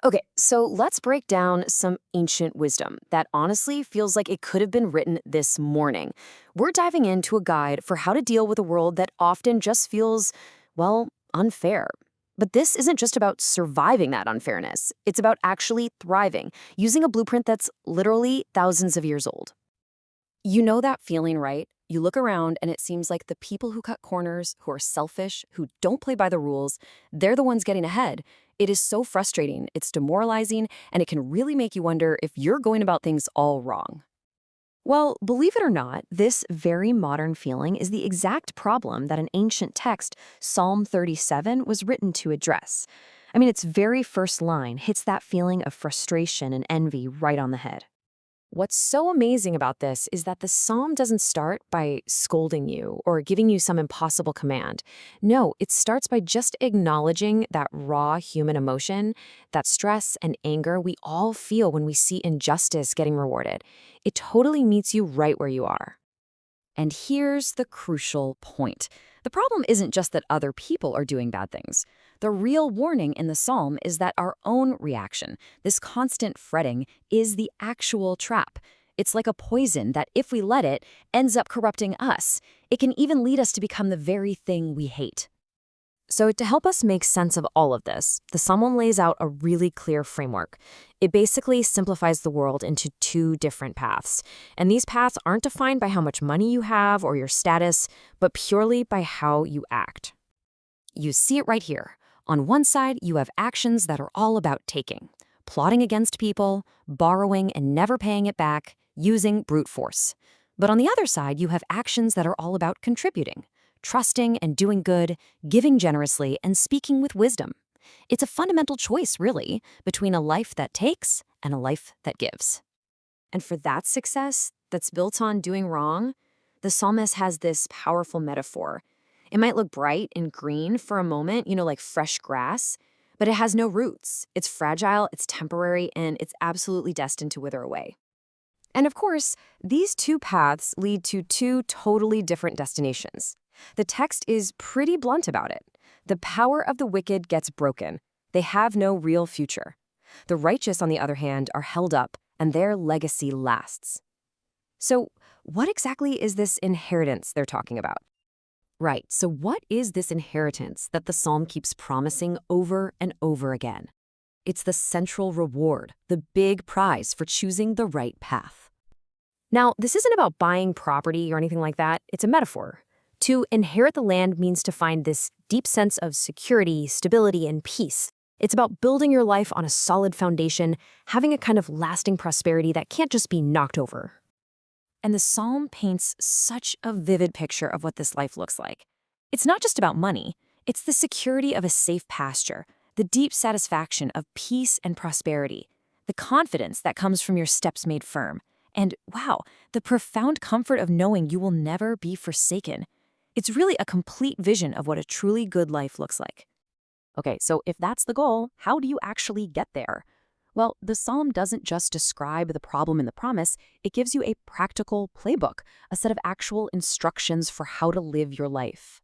Okay, so let's break down some ancient wisdom that honestly feels like it could have been written this morning. We're diving into a guide for how to deal with a world that often just feels, well, unfair. But this isn't just about surviving that unfairness, it's about actually thriving, using a blueprint that's literally thousands of years old. You know that feeling, right? You look around and it seems like the people who cut corners, who are selfish, who don't play by the rules, they're the ones getting ahead. It is so frustrating, it's demoralizing, and it can really make you wonder if you're going about things all wrong. Well, believe it or not, this very modern feeling is the exact problem that an ancient text, Psalm 37, was written to address. I mean, its very first line hits that feeling of frustration and envy right on the head. What's so amazing about this is that the psalm doesn't start by scolding you or giving you some impossible command. No, it starts by just acknowledging that raw human emotion, that stress and anger we all feel when we see injustice getting rewarded. It totally meets you right where you are. And here's the crucial point. The problem isn't just that other people are doing bad things. The real warning in the psalm is that our own reaction, this constant fretting, is the actual trap. It's like a poison that, if we let it, ends up corrupting us. It can even lead us to become the very thing we hate. So to help us make sense of all of this, the Psalm lays out a really clear framework. It basically simplifies the world into two different paths. And these paths aren't defined by how much money you have or your status, but purely by how you act. You see it right here. On one side, you have actions that are all about taking, plotting against people, borrowing and never paying it back, using brute force. But on the other side, you have actions that are all about contributing, trusting and doing good, giving generously, and speaking with wisdom. It's a fundamental choice, really, between a life that takes and a life that gives. And for that success that's built on doing wrong, the psalmist has this powerful metaphor. It might look bright and green for a moment, like fresh grass, but it has no roots. It's fragile, it's temporary, and it's absolutely destined to wither away. And of course, these two paths lead to two totally different destinations. The text is pretty blunt about it. The power of the wicked gets broken. They have no real future. The righteous, on the other hand, are held up, and their legacy lasts. So, what exactly is this inheritance they're talking about? Right, so what is this inheritance that the psalm keeps promising over and over again? It's the central reward, the big prize for choosing the right path. Now, this isn't about buying property or anything like that. It's a metaphor. To inherit the land means to find this deep sense of security, stability, and peace. It's about building your life on a solid foundation, having a kind of lasting prosperity that can't just be knocked over. And the psalm paints such a vivid picture of what this life looks like. It's not just about money. It's the security of a safe pasture, the deep satisfaction of peace and prosperity, the confidence that comes from your steps made firm, and, wow, the profound comfort of knowing you will never be forsaken. It's really a complete vision of what a truly good life looks like. Okay, so if that's the goal, how do you actually get there? Well, the psalm doesn't just describe the problem and the promise, it gives you a practical playbook, a set of actual instructions for how to live your life.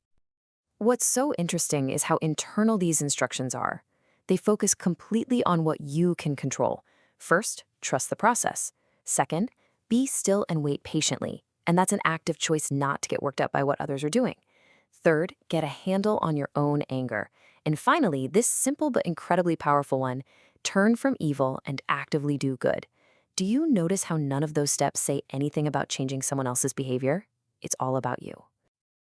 What's so interesting is how internal these instructions are. They focus completely on what you can control. First, trust the process. Second, be still and wait patiently. And that's an active choice not to get worked up by what others are doing. Third, get a handle on your own anger. And finally, this simple but incredibly powerful one, turn from evil and actively do good. Do you notice how none of those steps say anything about changing someone else's behavior? It's all about you.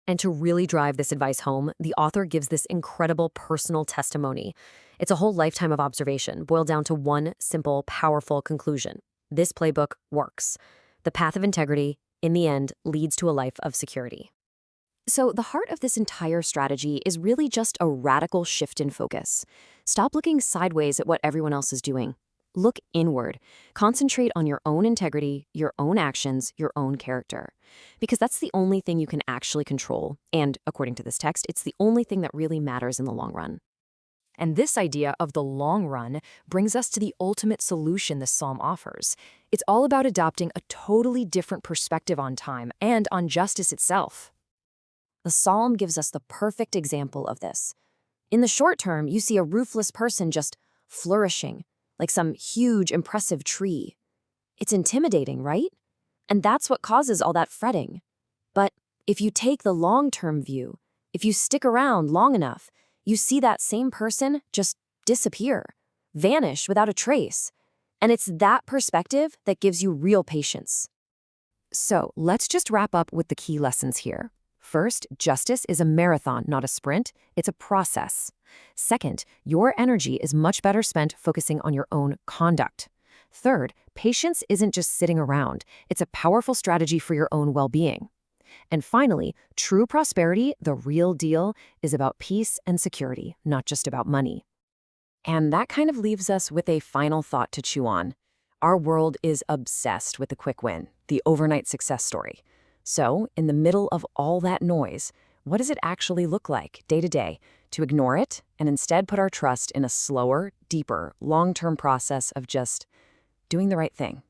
And to really drive this advice home, the author gives this incredible personal testimony. It's a whole lifetime of observation, boiled down to one simple, powerful conclusion. This playbook works. The path of integrity, in the end, leads to a life of security. So the heart of this entire strategy is really just a radical shift in focus. Stop looking sideways at what everyone else is doing. Look inward. Concentrate on your own integrity, your own actions, your own character. Because that's the only thing you can actually control. And according to this text, it's the only thing that really matters in the long run. And this idea of the long run brings us to the ultimate solution this psalm offers. It's all about adopting a totally different perspective on time and on justice itself. The psalm gives us the perfect example of this. In the short term, you see a ruthless person just flourishing, like some huge, impressive tree. It's intimidating, right? And that's what causes all that fretting. But if you take the long-term view, if you stick around long enough, you see that same person just disappear, vanish without a trace. And it's that perspective that gives you real patience. So let's just wrap up with the key lessons here. First, justice is a marathon, not a sprint. It's a process. Second, your energy is much better spent focusing on your own conduct. Third, patience isn't just sitting around. It's a powerful strategy for your own well-being. And finally, true prosperity, the real deal, is about peace and security, not just about money. And that kind of leaves us with a final thought to chew on. Our world is obsessed with the quick win, the overnight success story. So, in the middle of all that noise, what does it actually look like day to day to ignore it and instead put our trust in a slower, deeper, long-term process of just doing the right thing?